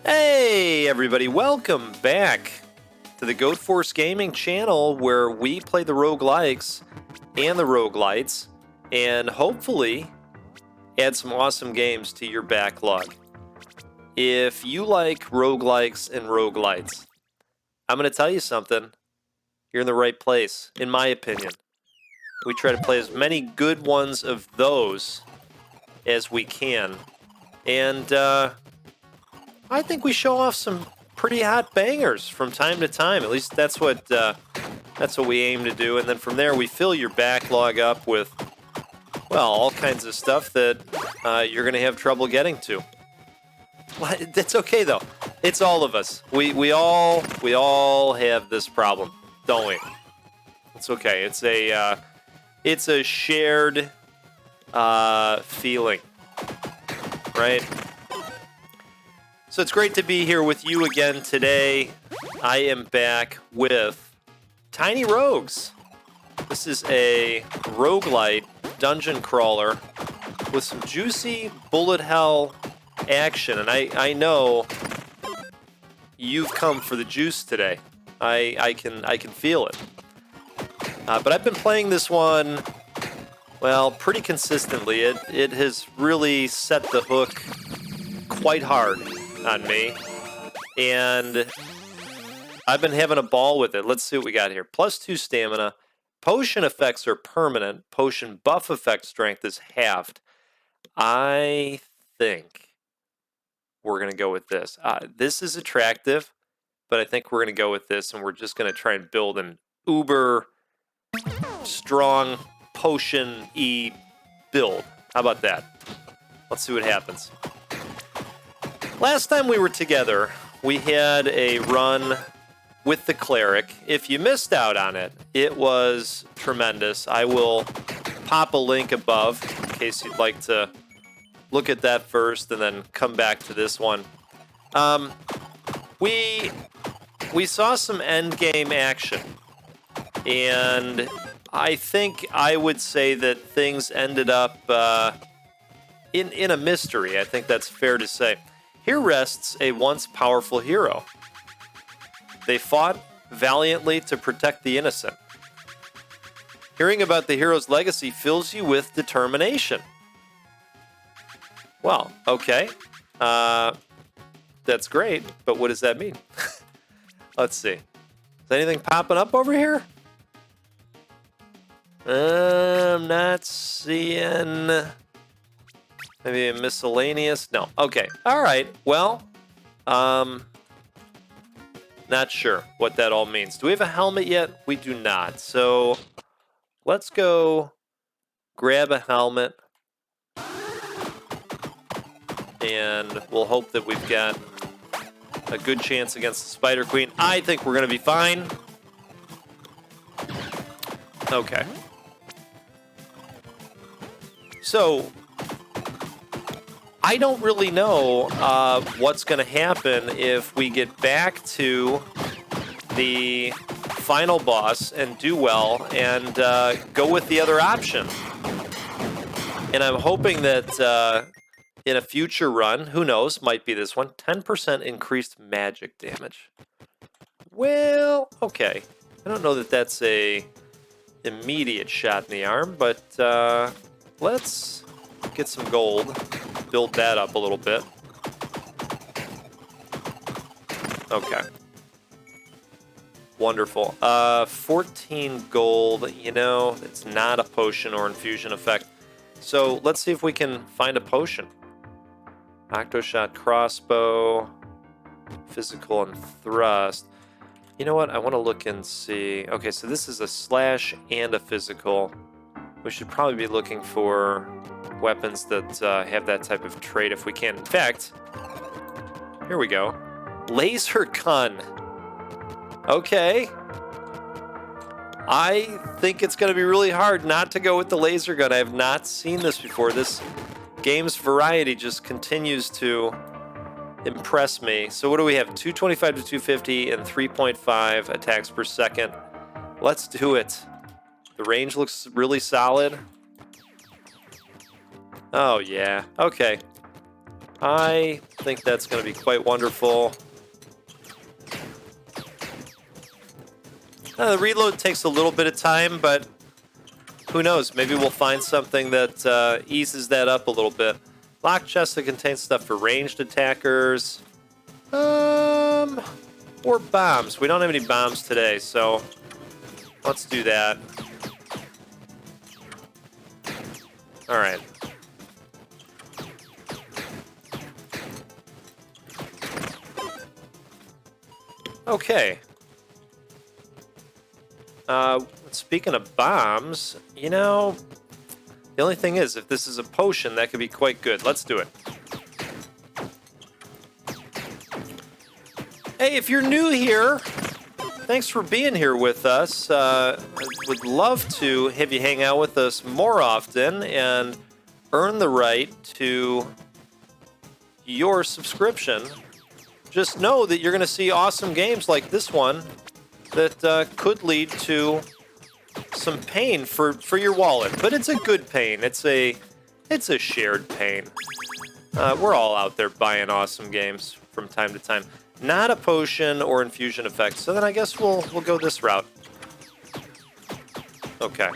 Hey everybody, welcome back to the Goat Force Gaming channel where we play the roguelikes and the roguelites and hopefully add some awesome games to your backlog. If you like roguelikes and roguelites, I'm going to tell you something. You're in the right place, in my opinion. We try to play as many good ones of those as we can. And I think we show off some pretty hot bangers from time to time. At least that's what we aim to do. And then from there, we fill your backlog up with, well, all kinds of stuff that you're going to have trouble getting to. That's okay though. It's all of us. We all have this problem, don't we? It's okay. It's a shared feeling, right? So it's great to be here with you again today. I am back with Tiny Rogues. This is a roguelite dungeon crawler with some juicy bullet hell action. And I know you've come for the juice today. I can feel it. But I've been playing this one, well, pretty consistently. It has really set the hook quite hard on me, and I've been having a ball with it. Let's see what we got here. +2 stamina. Potion effects are permanent. Potion buff effect strength is halved. I think we're going to go with this. This is attractive, but I think we're going to go with this, and we're just going to try and build an uber strong potion-y build. How about that? Let's see what happens. Last time we were together, we had a run with the cleric. If you missed out on it, it was tremendous. I will pop a link above in case you'd like to look at that first and then come back to this one. We saw some end game action, and I think I would say that things ended up in a mystery. I think that's fair to say. Here rests a once powerful hero. They fought valiantly to protect the innocent. Hearing about the hero's legacy fills you with determination. Well, okay. That's great, but what does that mean? Let's see. Is anything popping up over here? I'm not seeing... Maybe a miscellaneous? No. Okay. All right. Well, not sure what that all means. Do we have a helmet yet? We do not. So let's go grab a helmet. And we'll hope that we've got a good chance against the Spider Queen. I think we're going to be fine. Okay. So I don't really know what's going to happen if we get back to the final boss and do well and go with the other option. And I'm hoping that in a future run, who knows, might be this one, 10% increased magic damage. Well, okay. I don't know that that's a immediate shot in the arm, but let's get some gold. Build that up a little bit. Okay. Wonderful. 14 gold. You know, it's not a potion or infusion effect. So let's see if we can find a potion. Octoshot crossbow. Physical and thrust. You know what? I want to look and see. Okay, so this is a slash and a physical. We should probably be looking for weapons that have that type of trait if we can. In fact, here we go. Laser gun. Okay. I think it's going to be really hard not to go with the laser gun. I have not seen this before. This game's variety just continues to impress me. So what do we have? 225 to 250 and 3.5 attacks per second. Let's do it. The range looks really solid. Oh, yeah. Okay. I think that's going to be quite wonderful. The reload takes a little bit of time, but who knows? Maybe we'll find something that eases that up a little bit. Lock chest that contains stuff for ranged attackers. Or bombs. We don't have any bombs today, so let's do that. All right. Okay. Speaking of bombs, you know, the only thing is, if this is a potion, that could be quite good. Let's do it. Hey, if you're new here, thanks for being here with us. I would love to have you hang out with us more often and earn the right to your subscription. Just know that you're going to see awesome games like this one that could lead to some pain for your wallet, but it's a good pain. It's a shared pain. We're all out there buying awesome games from time to time. Not a potion or infusion effect, so then I guess we'll go this route. Okay.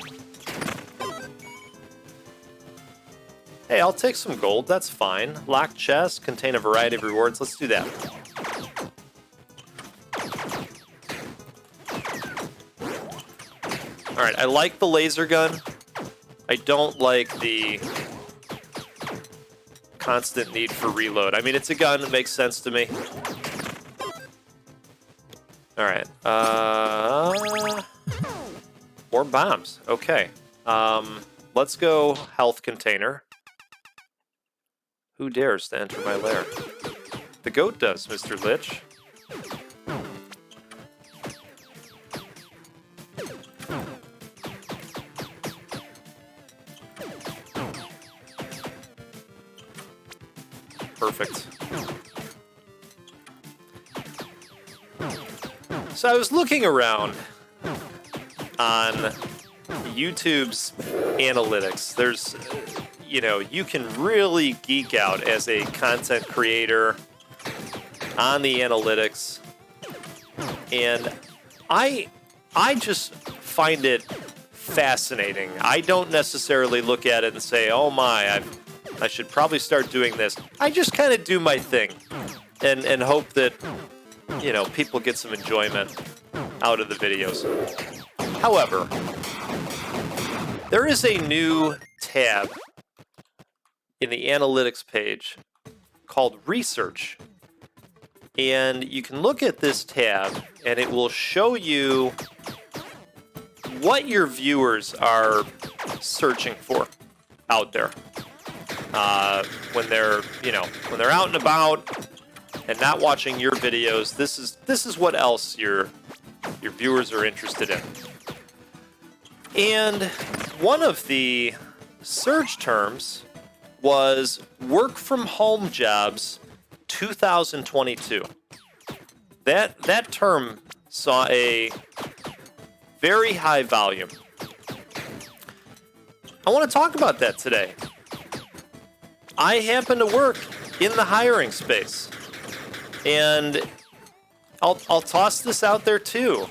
Hey, I'll take some gold. That's fine. Locked chests contain a variety of rewards. Let's do that. All right, I like the laser gun. I don't like the constant need for reload. I mean, it's a gun. It makes sense to me. All right. More bombs. Okay. Let's go health container. Who dares to enter my lair? The goat does, Mr. Lich. Perfect. So I was looking around on YouTube's analytics. There's, you know, you can really geek out as a content creator on the analytics. And I just find it fascinating. I don't necessarily look at it and say, oh my, I should probably start doing this. I just kind of do my thing and hope that, you know, people get some enjoyment out of the videos. However, there is a new tab in the analytics page called Research. And you can look at this tab and it will show you what your viewers are searching for out there. When they're, you know, when they're out and about and not watching your videos, this is what else your viewers are interested in. And one of the search terms was work from home jobs 2022. That term saw a very high volume. I want to talk about that today. I happen to work in the hiring space, and I'll toss this out there too.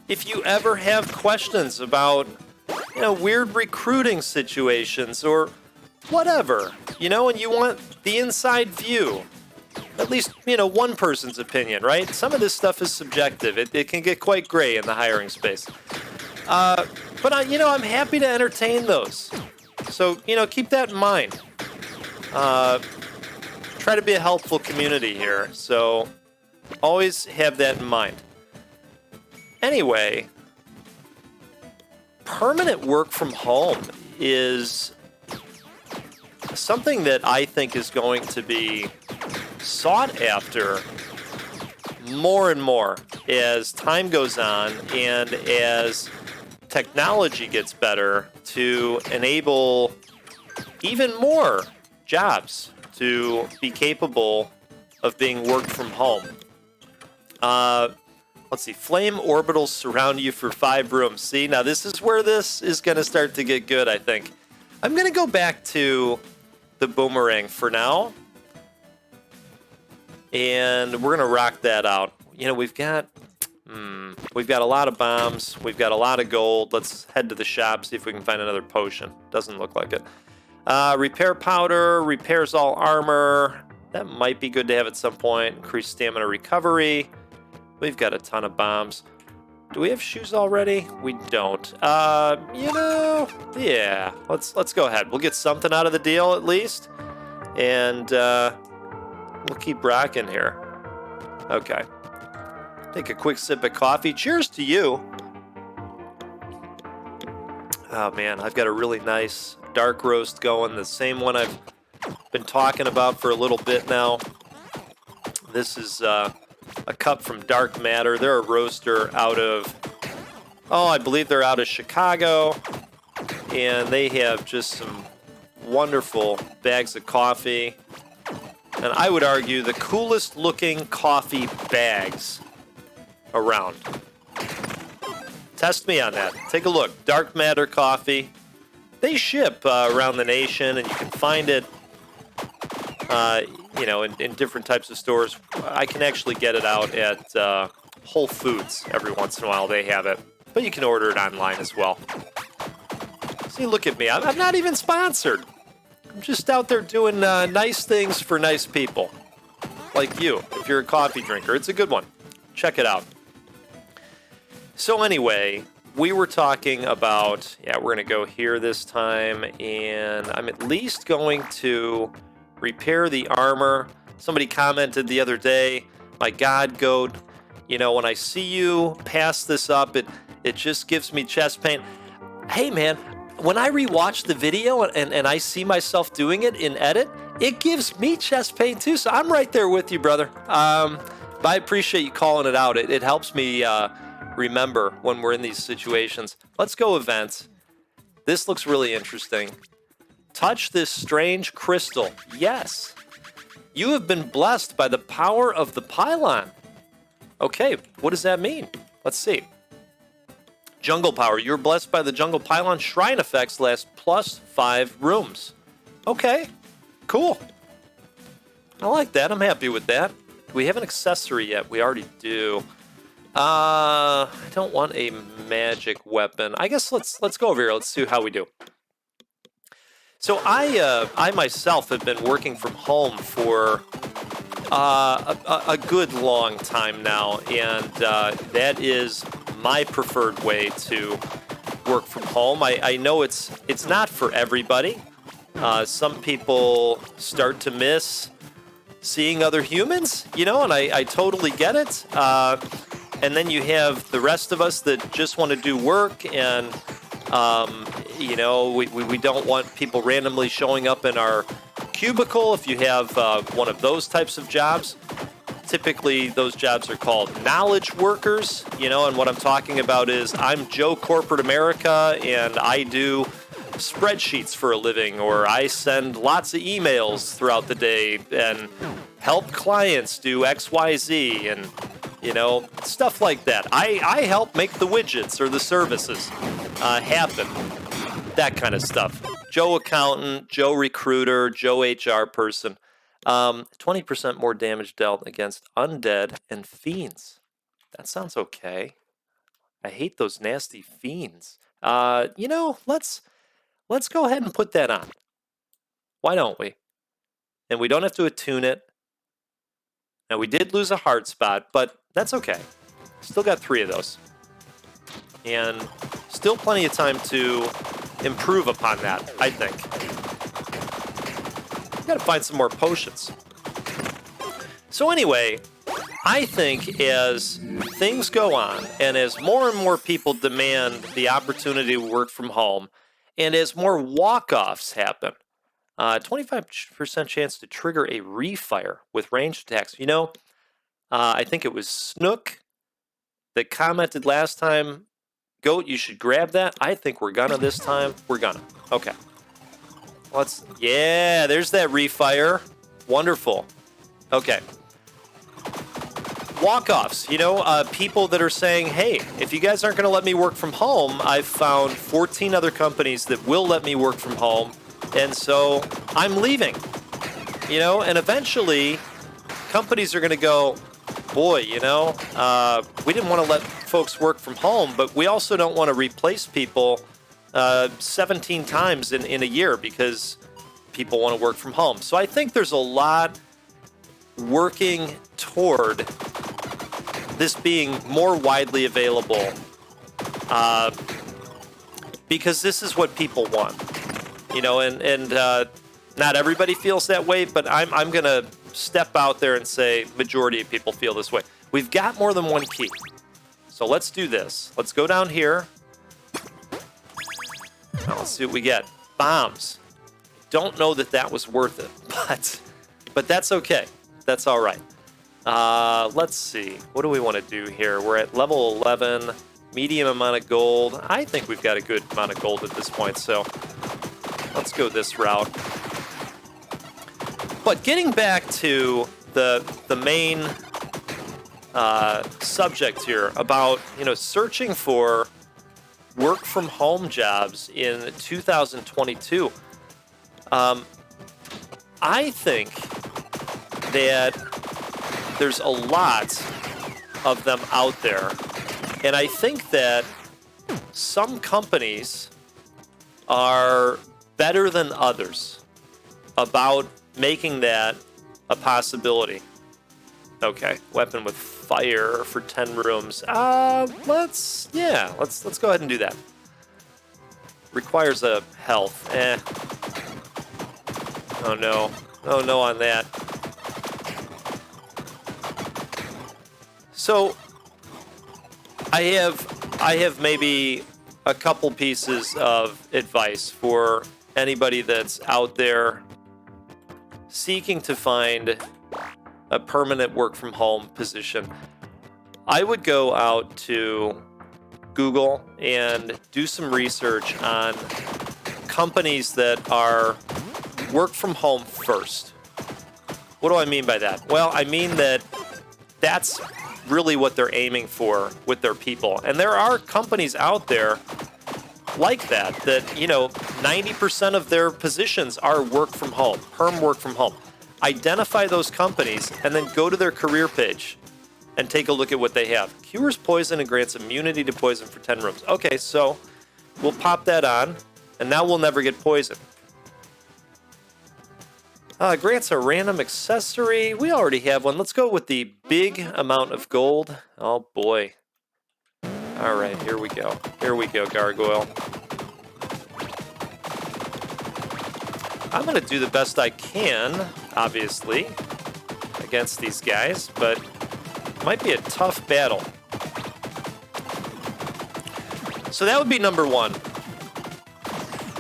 If you ever have questions about, you know, weird recruiting situations or whatever, you know, and you want the inside view, at least, you know, one person's opinion, right? Some of this stuff is subjective. It can get quite gray in the hiring space. But you know, I'm happy to entertain those. So, you know, keep that in mind. Try to be a helpful community here, so always have that in mind. Anyway, permanent work from home is something that I think is going to be sought after more and more as time goes on and as technology gets better to enable even more jobs to be capable of being worked from home. Let's see, flame orbitals surround you for 5 rooms. See, now this is where this is going to start to get good, I think. I'm going to go back to the boomerang for now. And we're going to rock that out. You know, we've got a lot of bombs. We've got a lot of gold. Let's head to the shop, see if we can find another potion. Doesn't look like it. Repair powder, repairs all armor. That might be good to have at some point. Increase stamina recovery. We've got a ton of bombs. Do we have shoes already? We don't. You know, yeah. Let's go ahead. We'll get something out of the deal at least. And we'll keep rocking here. Okay. Take a quick sip of coffee. Cheers to you. Oh man, I've got a really nice dark roast going. The same one I've been talking about for a little bit now. This is a cup from Dark Matter. They're a roaster out of, I believe they're out of Chicago. And they have just some wonderful bags of coffee. And I would argue the coolest looking coffee bags around. Test me on that. Take a look. Dark Matter Coffee. They ship around the nation, and you can find it, in different types of stores. I can actually get it out at Whole Foods every once in a while. They have it, but you can order it online as well. See, look at me. I'm not even sponsored. I'm just out there doing nice things for nice people, like you. If you're a coffee drinker, it's a good one. Check it out. So anyway, we were talking about, we're going to go here this time, and I'm at least going to repair the armor. Somebody commented the other day, my God, Goat, when I see you pass this up, it just gives me chest pain. Hey, man, when I rewatch the video and I see myself doing it in edit, it gives me chest pain too, so I'm right there with you, brother. But I appreciate you calling it out. It helps me remember when we're in these situations. Let's go events. This looks really interesting. Touch this strange crystal. Yes. You have been blessed by the power of the pylon. Okay, what does that mean? Let's see. Jungle power. You're blessed by the jungle pylon. Shrine effects last +5 rooms. Okay, cool. I like that. I'm happy with that. Do we have an accessory yet? We already do. I don't want a magic weapon. I guess let's go over here. Let's see how we do. So I myself have been working from home for a good long time now, and that is my preferred way to work from home. I know it's not for everybody. Some people start to miss seeing other humans, and I totally get it. And then you have the rest of us that just want to do work, and we don't want people randomly showing up in our cubicle. If you have one of those types of jobs, typically those jobs are called knowledge workers, and what I'm talking about is I'm Joe Corporate America, and I do spreadsheets for a living, or I send lots of emails throughout the day and help clients do XYZ, and stuff like that. I help make the widgets or the services happen. That kind of stuff. Joe Accountant, Joe Recruiter, Joe HR person. 20% more damage dealt against undead and fiends. That sounds okay. I hate those nasty fiends. Let's go ahead and put that on. Why don't we? And we don't have to attune it. Now, we did lose a hard spot, but that's okay. Still got 3 of those. And still plenty of time to improve upon that, I think. Got to find some more potions. So anyway, I think as things go on, and as more and more people demand the opportunity to work from home, and as more walk-offs happen, 25% chance to trigger a refire with ranged attacks. I think it was Snook that commented last time, Goat, you should grab that. I think we're gonna this time. We're gonna. Okay. There's that refire. Wonderful. Okay. Walk-offs, people that are saying, hey, if you guys aren't going to let me work from home, I've found 14 other companies that will let me work from home, and so I'm leaving. And eventually, companies are going to go, boy, you know, we didn't want to let folks work from home, but we also don't want to replace people 17 times in a year because people want to work from home. So I think there's a lot working toward this being more widely available because this is what people want, you know, and not everybody feels that way, but I'm going to step out there and say majority of people feel this way. We've got more than one key. So let's do this. Let's go down here. Now let's see what we get. Bombs. Don't know that that was worth it, but that's okay. That's all right. Let's see. What do we want to do here? We're at level 11, medium amount of gold. I think we've got a good amount of gold at this point, so let's go this route. But getting back to the main subject here about, you know, searching for work from home jobs in 2022, I think that there's a lot of them out there. And I think that some companies are better than others about making that a possibility. Okay, weapon with fire for 10 rooms. Let's go ahead and do that. Requires a health. Oh no. Oh no on that. So I have maybe a couple pieces of advice for anybody that's out there seeking to find a permanent work from home position. I would go out to Google and do some research on companies that are work from home first. What do I mean by that? Well, I mean that that's really what they're aiming for with their people. And there are companies out there like that, you know, 90% of their positions are work from home, perm work from home. Identify those companies and then go to their career page and take a look at what they have. Cures poison and grants immunity to poison for 10 rooms. Okay, so we'll pop that on, and now we'll never get poisoned. Grants a random accessory. We already have one. Let's go with the big amount of gold. Oh boy. All right, here we go. Here we go, Gargoyle. I'm going to do the best I can, obviously, against these guys, but it might be a tough battle. So that would be number one.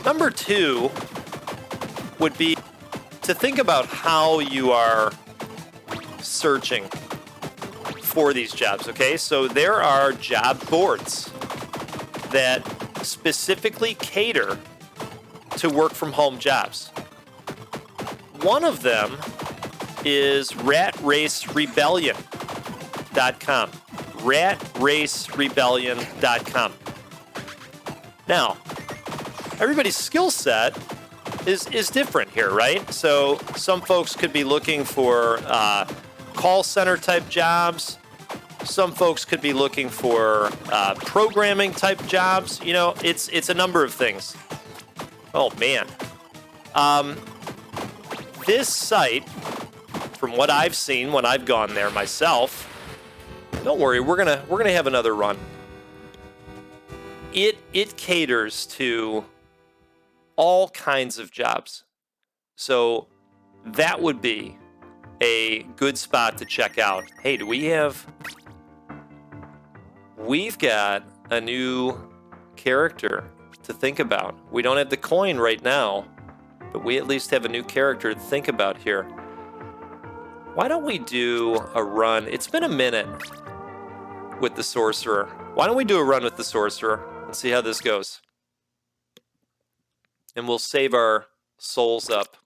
Number two would be to think about how you are searching for these jobs, okay? So there are job boards that specifically cater to work from home jobs. One of them is ratracerebellion.com. ratracerebellion.com. Now, everybody's skill set is different here, right? So some folks could be looking for call center type jobs. Some folks could be looking for programming type jobs. You know, it's a number of things. Oh man, this site, from what I've seen when I've gone there myself, don't worry, we're gonna have another run. It caters to all kinds of jobs, so that would be a good spot to check out. Hey, we've got a new character to think about. We don't have the coin right now, but we at least have a new character to think about here. Why don't we do a run? It's been a minute with the sorcerer. Why don't we do a run with the sorcerer and see how this goes? And we'll save our souls up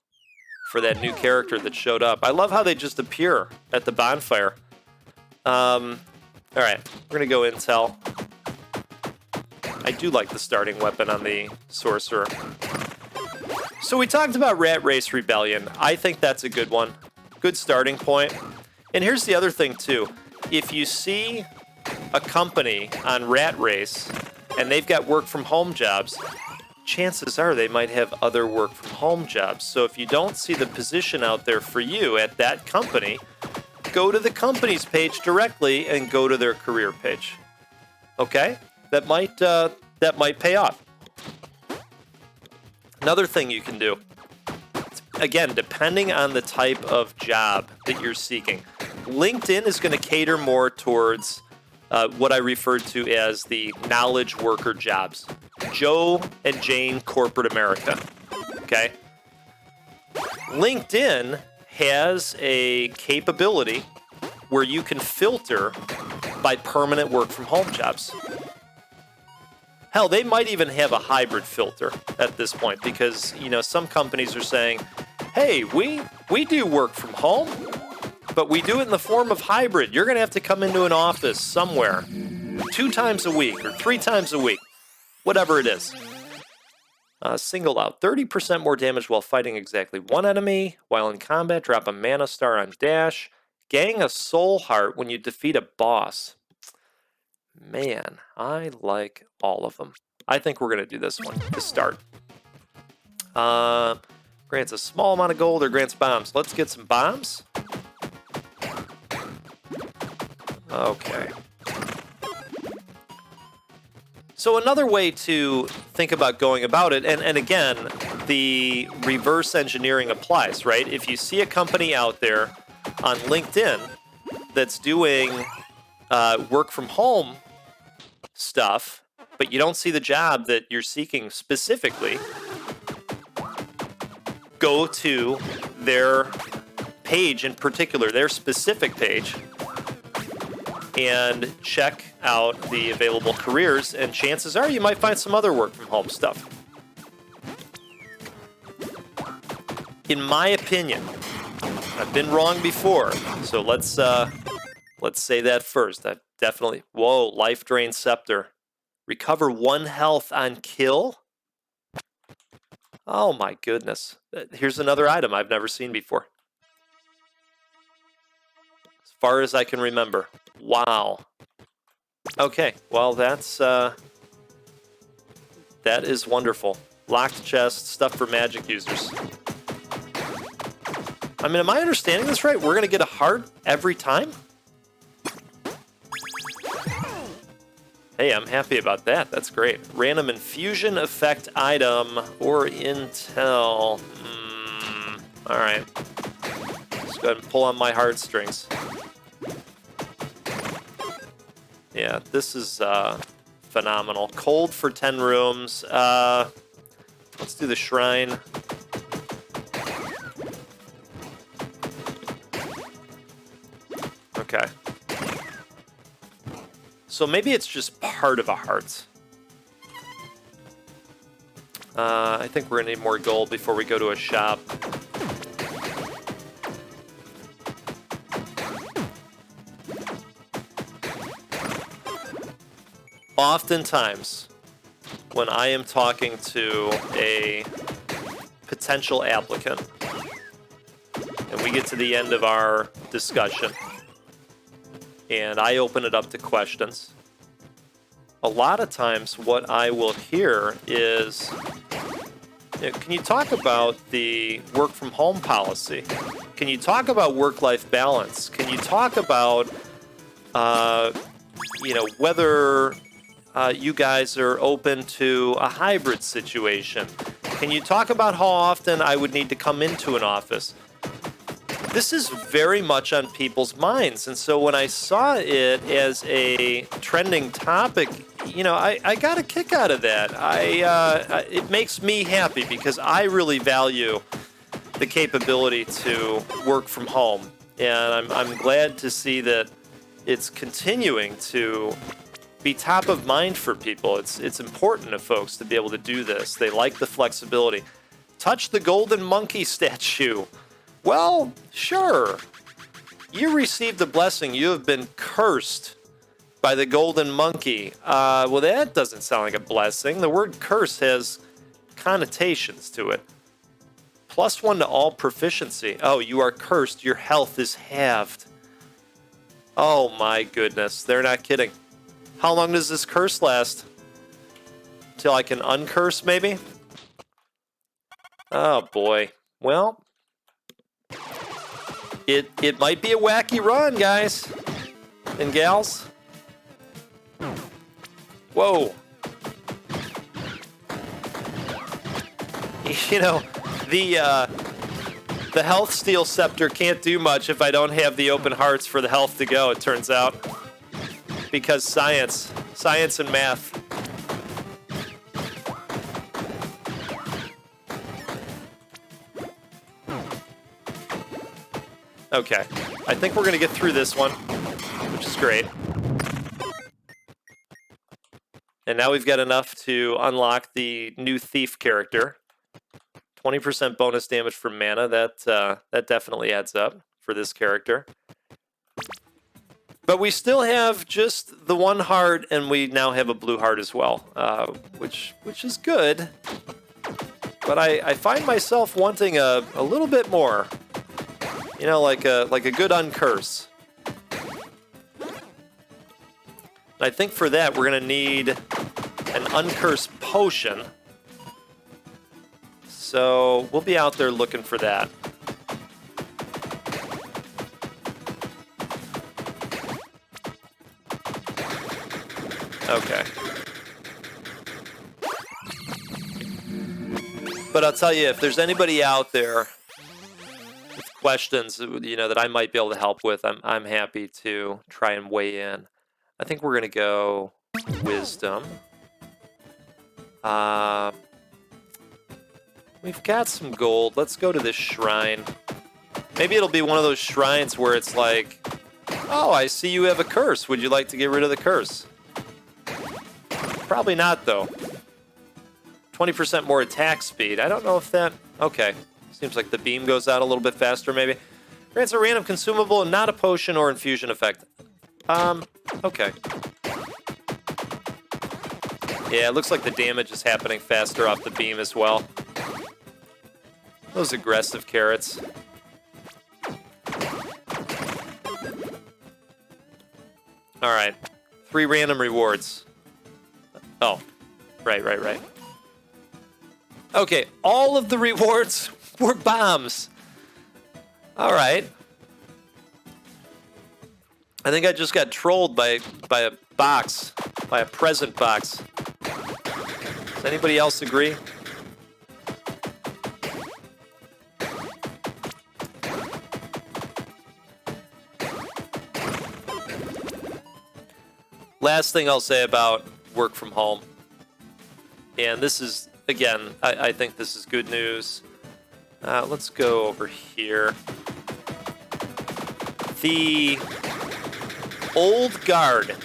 for that new character that showed up. I love how they just appear at the bonfire. All right, we're gonna go intel. I do like the starting weapon on the sorcerer. So we talked about Rat Race Rebellion. I think that's a good one. Good starting point. And here's the other thing, too. If you see a company on Rat Race and they've got work-from-home jobs, chances are they might have other work-from-home jobs. So if you don't see the position out there for you at that company, go to the company's page directly and go to their career page. Okay? That might pay off. Another thing you can do, again, depending on the type of job that you're seeking, LinkedIn is going to cater more towards what I refer to as the knowledge worker jobs. Joe and Jane corporate America. Okay? LinkedIn has a capability where you can filter by permanent work from home jobs. Hell, they might even have a hybrid filter at this point because, some companies are saying, hey, we do work from home, but we do it in the form of hybrid. You're going to have to come into an office somewhere 2 times a week or 3 times a week, whatever it is. Single out, 30% more damage while fighting exactly 1 enemy. While in combat, drop a mana star on dash. Gang a soul heart when you defeat a boss. Man, I like all of them. I think we're going to do this one to start. Grants a small amount of gold or grants bombs. Let's get some bombs. Okay. So another way to think about going about it, and again, the reverse engineering applies, right? If you see a company out there on LinkedIn that's doing work from home stuff, but you don't see the job that you're seeking specifically, go to their page in particular, their specific page, and check out the available careers, and chances are you might find some other work from home stuff. In my opinion, I've been wrong before, so let's say that first. I've definitely... Whoa, life drain scepter. Recover 1 health on kill? Oh my goodness. Here's another item I've never seen before. As far as I can remember. Wow. Okay, well that is wonderful. Locked chest, stuff for magic users. I mean, am I understanding this right? We're going to get a heart every time? Hey, I'm happy about that. That's great. Random infusion effect item or intel. All right. Let's go ahead and pull on my heartstrings. Yeah, this is phenomenal. Cold for 10 rooms. Let's do the shrine. Okay. So maybe it's just part of a heart. I think we're going to need more gold before we go to a shop. Oftentimes, when I am talking to a potential applicant, and we get to the end of our discussion, and I open it up to questions, a lot of times what I will hear is, can you talk about the work from home policy? Can you talk about work-life balance? Can you talk about, whether you guys are open to a hybrid situation? Can you talk about how often I would need to come into an office? This is very much on people's minds, and so when I saw it as a trending topic, I got a kick out of that. It makes me happy because I really value the capability to work from home, and I'm glad to see that it's continuing to be top of mind for people. It's important to folks to be able to do this. They like the flexibility. Touch the golden monkey statue. Well, sure. You received a blessing. You have been cursed by the golden monkey. Well, that doesn't sound like a blessing. The word curse has connotations to it. +1 to all proficiency. Oh, you are cursed. Your health is halved. Oh my goodness, they're not kidding. How long does this curse last? Till I can uncurse, maybe? Oh boy. Well, it might be a wacky run, guys and gals. Whoa. You know, the health steel scepter can't do much if I don't have the open hearts for the health to go, it turns out. Because science and math. Okay, I think we're gonna get through this one, which is great. And now we've got enough to unlock the new thief character. 20% bonus damage from mana, that definitely adds up for this character. But we still have just the one heart, and we now have a blue heart as well, which is good. But I find myself wanting a little bit more. You know, like a good uncurse. And I think for that we're gonna need an uncurse potion. So we'll be out there looking for that. Okay. But I'll tell you, if there's anybody out there with questions, you know, that I might be able to help with, I'm happy to try and weigh in. I think we're gonna go wisdom. We've got some gold. Let's go to this shrine. Maybe it'll be one of those shrines where it's like, oh, I see you have a curse. Would you like to get rid of the curse? Probably not, though. 20% more attack speed. I don't know if that... Okay. Seems like the beam goes out a little bit faster, maybe. Grants a random consumable and not a potion or infusion effect. Okay. Yeah, it looks like the damage is happening faster off the beam as well. Those aggressive carrots. Alright. 3 random rewards. Oh. Right. Okay, all of the rewards were bombs. Alright. I think I just got trolled by a box. By a present box. Does anybody else agree? Last thing I'll say about work from home. And this is, again, I think this is good news. Let's go over here. The old guard.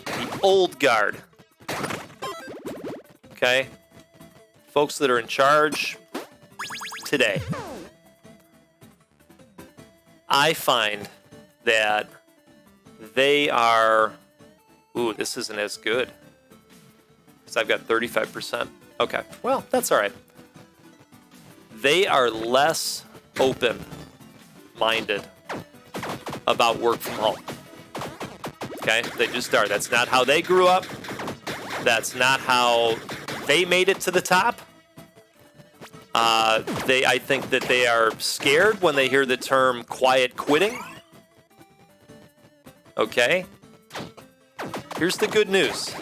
The old guard. Okay? Folks that are in charge today. I find that they are... Ooh, this isn't as good. Because I've got 35%. Okay, well, that's all right. They are less open-minded about work from home. Okay? They just are. That's not how they grew up. That's not how they made it to the top. I think that they are scared when they hear the term quiet quitting. Okay? Here's the good news.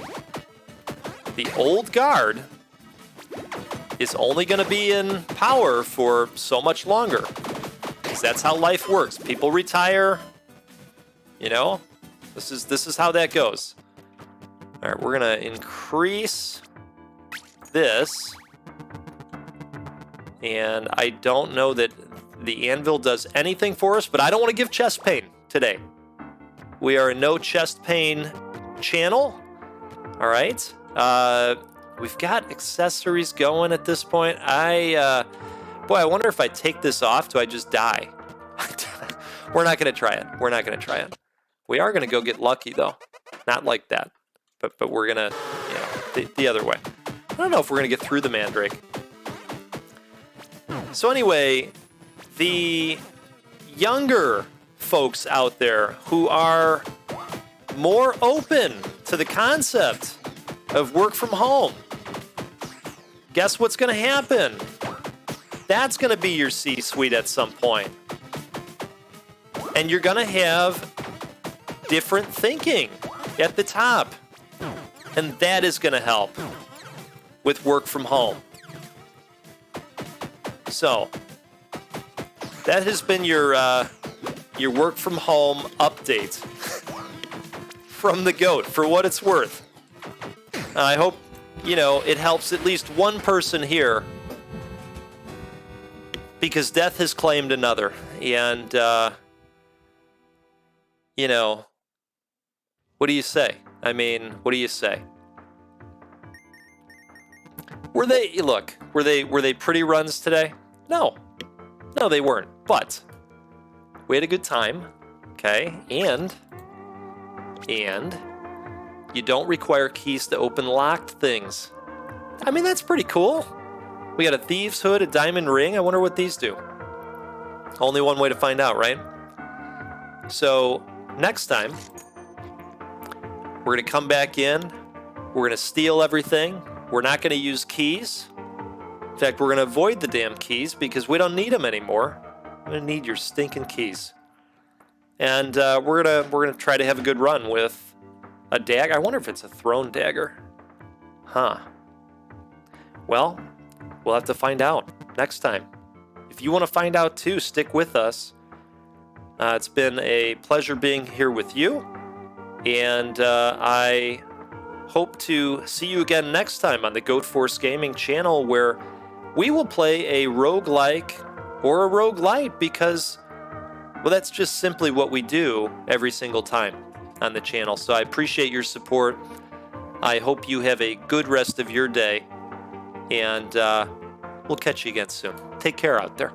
The old guard is only going to be in power for so much longer. Because that's how life works. People retire. You know? This is how that goes. All right, we're going to increase this. And I don't know that the anvil does anything for us, but I don't want to give chest pain today. We are a no chest pain channel. All right. We've got accessories going at this point. Boy, I wonder if I take this off, do I just die? We're not going to try it. We're not going to try it. We are going to go get lucky, though. Not like that. But we're going to, you know, the other way. I don't know if we're going to get through the Mandrake. So anyway, the younger folks out there who are more open to the concept of work from home, guess what's going to happen? That's going to be your C-suite at some point. And you're going to have different thinking at the top. And that is going to help with work from home. So, that has been your work from home update from the GOAT, for what it's worth. I hope, it helps at least one person here, because death has claimed another. And, what do you say? I mean, what do you say? Were they pretty runs today? No, they weren't. But we had a good time, okay? And you don't require keys to open locked things. I mean, that's pretty cool. We got a thieves hood, a diamond ring. I wonder what these do. Only one way to find out, right? So next time, we're going to come back in. We're going to steal everything. We're not going to use keys. In fact, we're going to avoid the damn keys because we don't need them anymore. I'm going to need your stinking keys. And we're gonna try to have a good run with a dagger. I wonder if it's a thrown dagger. Huh. Well, we'll have to find out next time. If you want to find out too, stick with us. It's been a pleasure being here with you. And I hope to see you again next time on the Goat Force Gaming channel, where we will play a roguelike or a roguelite, because, well, that's just simply what we do every single time on the channel. So I appreciate your support. I hope you have a good rest of your day, and we'll catch you again soon. Take care out there.